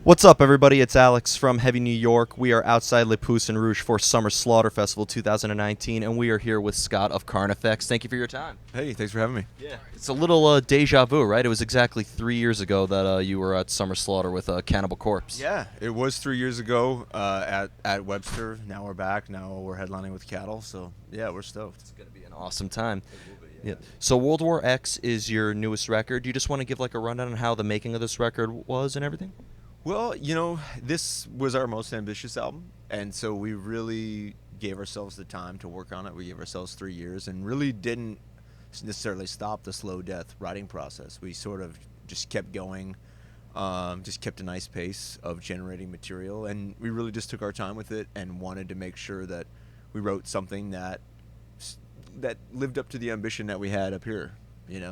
What's up, everybody? It's Alex from Heavy New York. We are outside Le Poussin Rouge for Summer Slaughter Festival 2019, and we are here with Scott of Carnifex. Thank you for your time. Hey, thanks for having me. Yeah. It's a little deja vu, right? It was exactly 3 years ago that you were at Summer Slaughter with Cannibal Corpse. Yeah, it was 3 years ago at Webster. Now we're back. Now we're headlining with Cattle. So yeah, we're stoked. It's going to be an awesome time. Yeah. So World War X is your newest record. Do you just want to give like a rundown on how the making of this record was and everything? Well, this was our most ambitious album, and so we really gave ourselves the time to work on it. We gave ourselves 3 years, and really didn't necessarily stop the slow death writing process. We sort of just kept going, just kept a nice pace of generating material, and we really just took our time with it and wanted to make sure that we wrote something that lived up to the ambition that we had up here.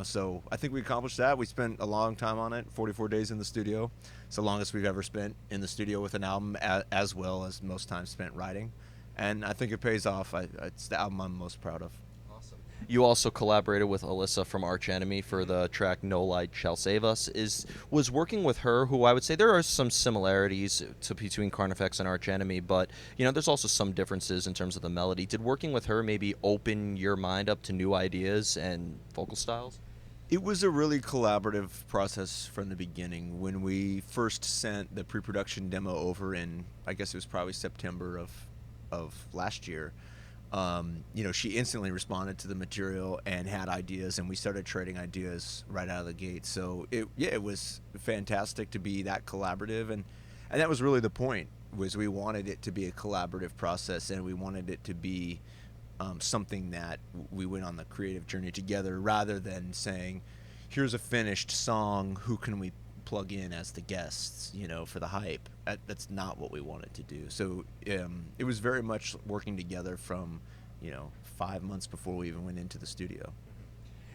So I think we accomplished that. We spent a long time on it, 44 days in the studio. It's the longest we've ever spent in the studio with an album, as well as most times spent writing. And I think it pays off. It's the album I'm most proud of. Awesome. You also collaborated with Alissa from Arch Enemy for the track No Light Shall Save Us. Was working with her, who I would say there are some similarities between Carnifex and Arch Enemy, but there's also some differences in terms of the melody. Did working with her maybe open your mind up to new ideas and vocal styles? It was a really collaborative process from the beginning. When we first sent the pre-production demo over in, I guess it was probably September of last year, she instantly responded to the material and had ideas, and we started trading ideas right out of the gate. So it was fantastic to be that collaborative, and that was really the point. Was we wanted it to be a collaborative process, and we wanted it to be something that we went on the creative journey together, rather than saying, here's a finished song, who can we plug in as the guests, for the hype. That's not what we wanted to do. So it was very much working together from 5 months before we even went into the studio.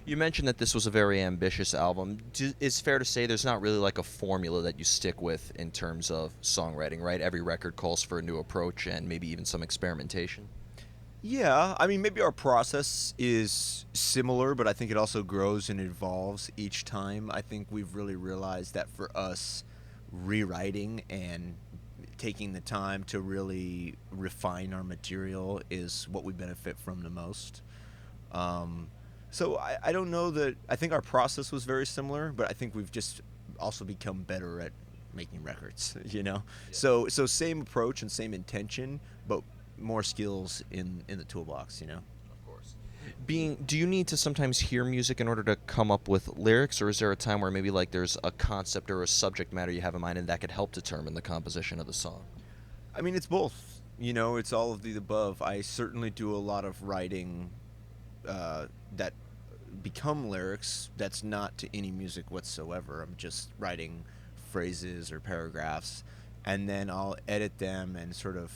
You mentioned that this was a very ambitious album. It's fair to say there's not really like a formula that you stick with in terms of songwriting, right? Every record calls for a new approach and maybe even some experimentation. Yeah, I mean, maybe our process is similar, but I think it also grows and evolves each time. I think we've really realized that for us, rewriting and taking the time to really refine our material is what we benefit from the most. So I don't know that I think our process was very similar, but I think we've just also become better at making records, Yeah. So same approach and same intention, but more skills in the toolbox, Of course. Do you need to sometimes hear music in order to come up with lyrics, or is there a time where maybe like there's a concept or a subject matter you have in mind and that could help determine the composition of the song? I mean, it's both. It's all of the above. I certainly do a lot of writing that become lyrics that's not to any music whatsoever. I'm just writing phrases or paragraphs, and then I'll edit them and sort of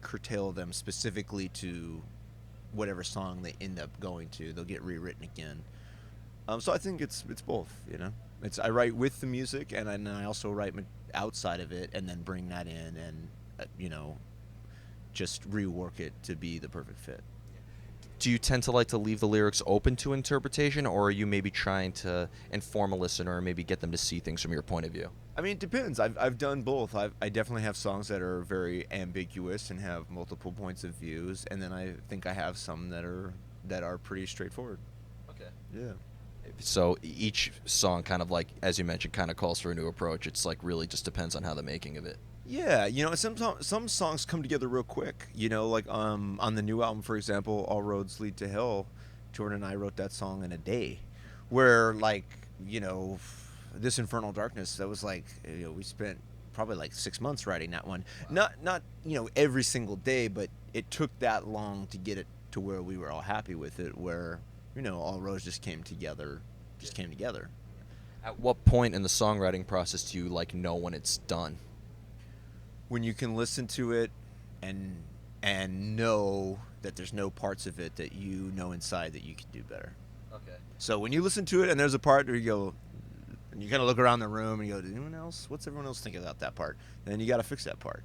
curtail them specifically to whatever song they end up going to. They'll get rewritten again. So I think it's both. I write with the music, and then I also write outside of it, and then bring that in and just rework it to be the perfect fit. Do you tend to like to leave the lyrics open to interpretation, or are you maybe trying to inform a listener or maybe get them to see things from your point of view? I mean, it depends. I've done both. I definitely have songs that are very ambiguous and have multiple points of views, and then I think I have some that are pretty straightforward. Okay. Yeah. So each song kind of like, as you mentioned, kind of calls for a new approach. It's like really just depends on how the making of it. Yeah, some songs come together real quick. Like on the new album, for example, All Roads Lead to Hell, Jordan and I wrote that song in a day. Where This Infernal Darkness, that was like, we spent probably like 6 months writing that one. Wow. Not every single day, but it took that long to get it to where we were all happy with it, where All Roads just came together. At what point in the songwriting process do you know when it's done? When you can listen to it and know that there's no parts of it that inside that you can do better. Okay. So when you listen to it and there's a part where you go, and you kind of look around the room and you go, what's everyone else think about that part? And then you got to fix that part.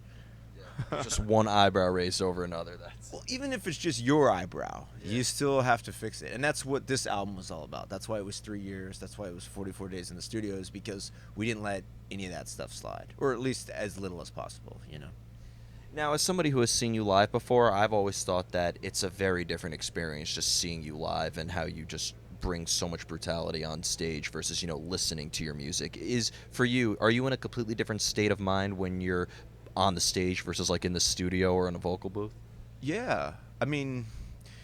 Yeah. Just one eyebrow raised over another. That's Well, even if it's just your eyebrow, Yeah. you still have to fix it. And that's what this album was all about. That's why it was 3 years. That's why it was 44 days in the studios, because we didn't let any of that stuff slide, or at least as little as possible, you know? Now, as somebody who has seen you live before, I've always thought that it's a very different experience just seeing you live and how you just bring so much brutality on stage versus, listening to your music. Is for you, are you in a completely different state of mind when you're on the stage versus like in the studio or in a vocal booth? Yeah. I mean,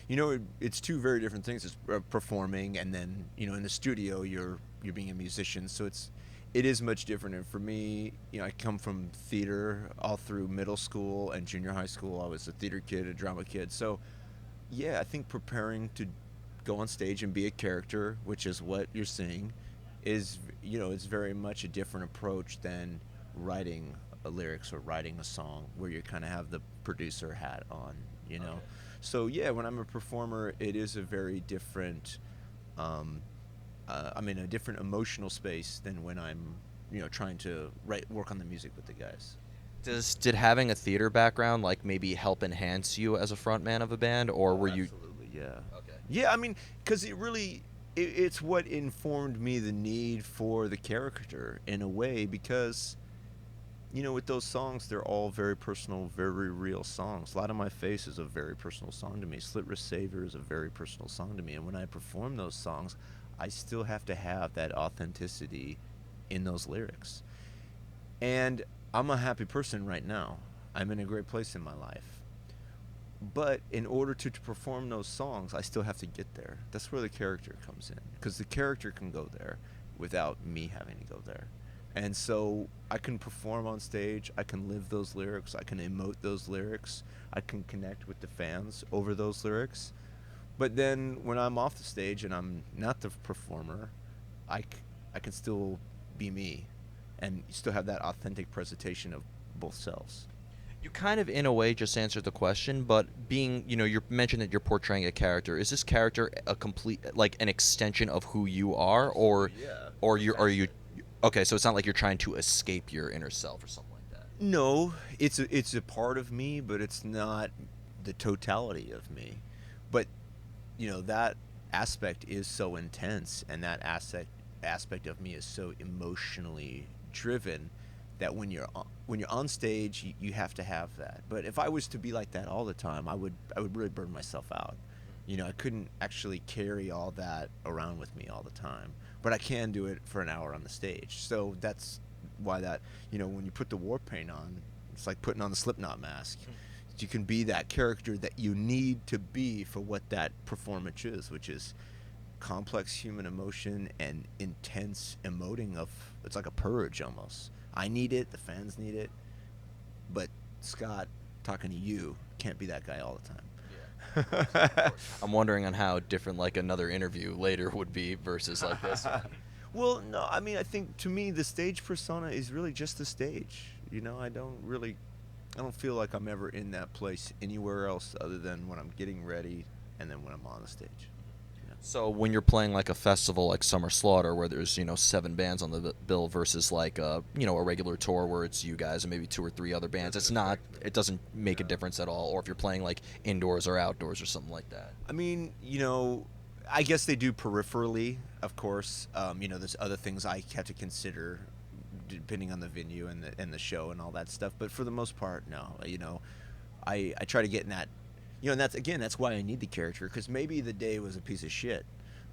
it's two very different things. It's performing, and then in the studio you're being a musician. So it is much different. And for me, I come from theater all through middle school and junior high school. I was a theater kid, a drama kid. So yeah, I think preparing to go on stage and be a character, which is what you're seeing, is it's very much a different approach than writing a lyrics or writing a song where you kind of have the producer hat on, you know. Okay. So yeah, when I'm a performer, it is a very different. Um, I'm in a different emotional space than when I'm trying to work on the music with the guys. Did having a theater background like maybe help enhance you as a frontman of a band, or Oh, were you? absolutely, yeah. Okay. Yeah, I mean, because it's what informed me the need for the character in a way, because, with those songs, they're all very personal, very real songs. Light on My Face is a very personal song to me. Slit Wrist Savior is a very personal song to me. And when I perform those songs, I still have to have that authenticity in those lyrics. And I'm a happy person right now. I'm in a great place in my life. But in order to perform those songs, I still have to get there. That's where the character comes in, because the character can go there without me having to go there. And so I can perform on stage, I can live those lyrics, I can emote those lyrics, I can connect with the fans over those lyrics. But then when I'm off the stage and I'm not the performer, I can still be me and still have that authentic presentation of both selves. You kind of, in a way, just answered the question, but being, you mentioned that you're portraying a character. Is this character a complete, like, an extension of who you are, Yeah. or are you? Okay, so it's not like you're trying to escape your inner self or something like that. No, it's a part of me, but it's not the totality of me. But that aspect is so intense, and that aspect of me is so emotionally driven that when you're on stage, you have to have that. But if I was to be like that all the time, I would really burn myself out. I couldn't actually carry all that around with me all the time, but I can do it for an hour on the stage. So that's why when you put the war paint on, it's like putting on the Slipknot mask. You can be that character that you need to be for what that performance is, which is complex human emotion and intense emoting of, it's like a purge almost. I need it, the fans need it, but Scott, talking to you, can't be that guy all the time. Yeah. I'm wondering on how different like another interview later would be versus like this one. Well, no, I mean, I think to me the stage persona is really just the stage. I don't feel like I'm ever in that place anywhere else other than when I'm getting ready and then when I'm on the stage. Yeah. So when you're playing like a festival like Summer Slaughter, where there's 7 bands on the bill versus like a regular tour where it's you guys and maybe 2 or 3 other bands, it doesn't make a difference at all. Or if you're playing like indoors or outdoors or something like that. I mean, I guess they do peripherally, of course. There's other things I have to consider depending on the venue and the show and all that stuff. But for the most part, no. I try to get in that. And that's why I need the character, because maybe the day was a piece of shit,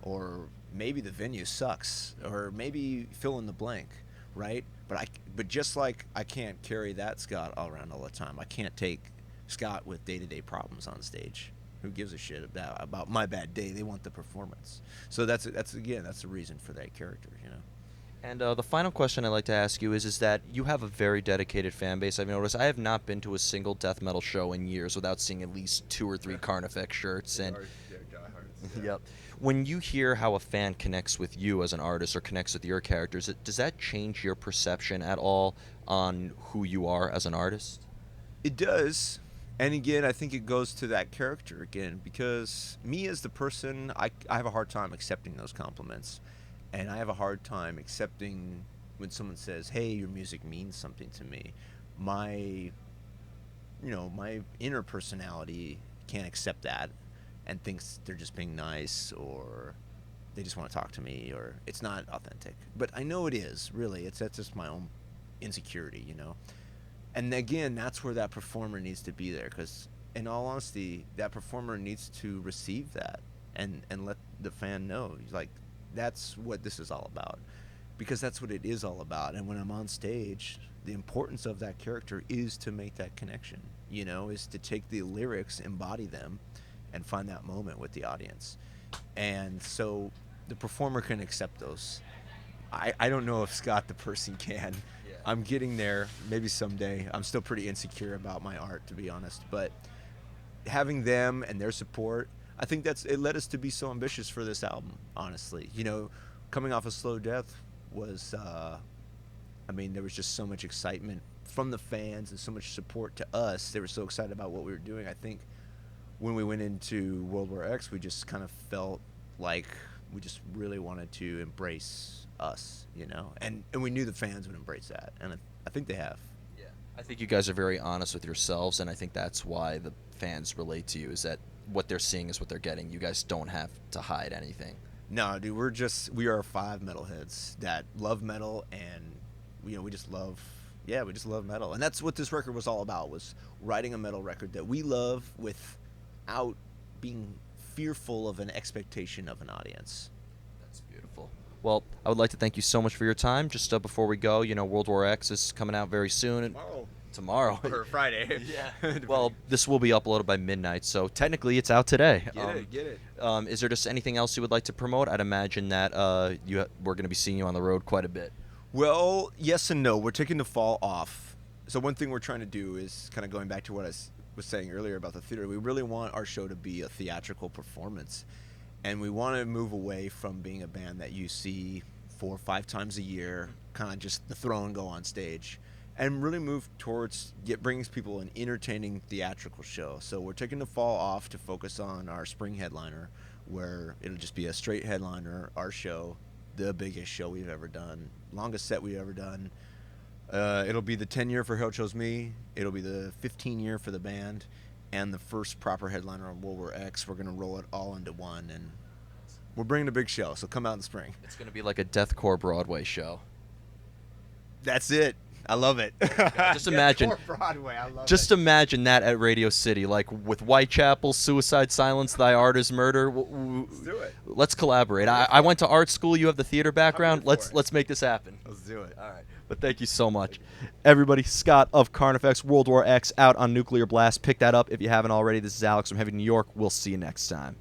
or maybe the venue sucks, or maybe fill in the blank, right? But just like I can't carry that Scott all around all the time, I can't take Scott with day-to-day problems on stage. Who gives a shit about my bad day? They want the performance. So that's the reason for that character. And the final question I'd like to ask you is that you have a very dedicated fan base. I've noticed I have not been to a single death metal show in years without seeing at least 2 or 3 Carnifex shirts. And They're diehards. Yeah. yep, when you hear how a fan connects with you as an artist or connects with your characters, does that change your perception at all on who you are as an artist? It does. And again, I think it goes to that character again, because me as the person, I have a hard time accepting those compliments. And I have a hard time accepting when someone says, hey, your music means something to me. My my inner personality can't accept that and thinks they're just being nice, or they just want to talk to me, or it's not authentic. But I know it is, really. That's just my own insecurity. And again, that's where that performer needs to be there, because in all honesty, that performer needs to receive that and let the fan know. He's like, that's what this is all about, because that's what it is all about. And when I'm on stage, the importance of that character is to make that connection, is to take the lyrics, embody them, and find that moment with the audience. And so the performer can accept those. I don't know if Scott the person can. Yeah. I'm getting there, maybe someday. I'm still pretty insecure about my art, to be honest. But having them and their support, I think it led us to be so ambitious for this album, honestly. Coming off of Slow Death was, there was just so much excitement from the fans and so much support to us. They were so excited about what we were doing. I think when we went into World War X, we just kind of felt like we just really wanted to embrace us, and we knew the fans would embrace that, and I think they have. Yeah, I think you guys are very honest with yourselves, and I think that's why the fans relate to you, is that what they're seeing is what they're getting. You guys don't have to hide anything. No, dude, we are 5 metalheads that love metal, and we just love metal, and that's what this record was all about, was writing a metal record that we love without being fearful of an expectation of an audience. That's beautiful. Well, I would like to thank you so much for your time. Just before we go, World War X is coming out very soon. Tomorrow. Or Friday. Yeah. Well, this will be uploaded by midnight, so technically it's out today. Get it. Is there just anything else you would like to promote? I'd imagine that we're going to be seeing you on the road quite a bit. Well, yes and no. We're taking the fall off. So one thing we're trying to do is, kind of going back to what I was saying earlier about the theater, we really want our show to be a theatrical performance. And we want to move away from being a band that you see 4 or 5 times a year, kind of just the throw and go on stage, and really move towards bringing people an entertaining theatrical show. So we're taking the fall off to focus on our spring headliner, where it'll just be a straight headliner, our show, the biggest show we've ever done, longest set we've ever done. It'll be the 10-year for Hell Chose Me. It'll be the 15-year for the band, and the first proper headliner on World War X. We're going to roll it all into one, and we're bringing a big show, so come out in the spring. It's going to be like a deathcore Broadway show. That's it. I love it. Just imagine. Broadway, I love just it. imagine that at Radio City, like with Whitechapel, Suicide Silence, Thy Art Is Murder. Let's do it. Let's collaborate. I went to art school. You have the theater background. Let's make this happen. Let's do it. All right. But thank you so much. Everybody, Scott of Carnifex, World War X, out on Nuclear Blast. Pick that up if you haven't already. This is Alex from Heavy New York. We'll see you next time.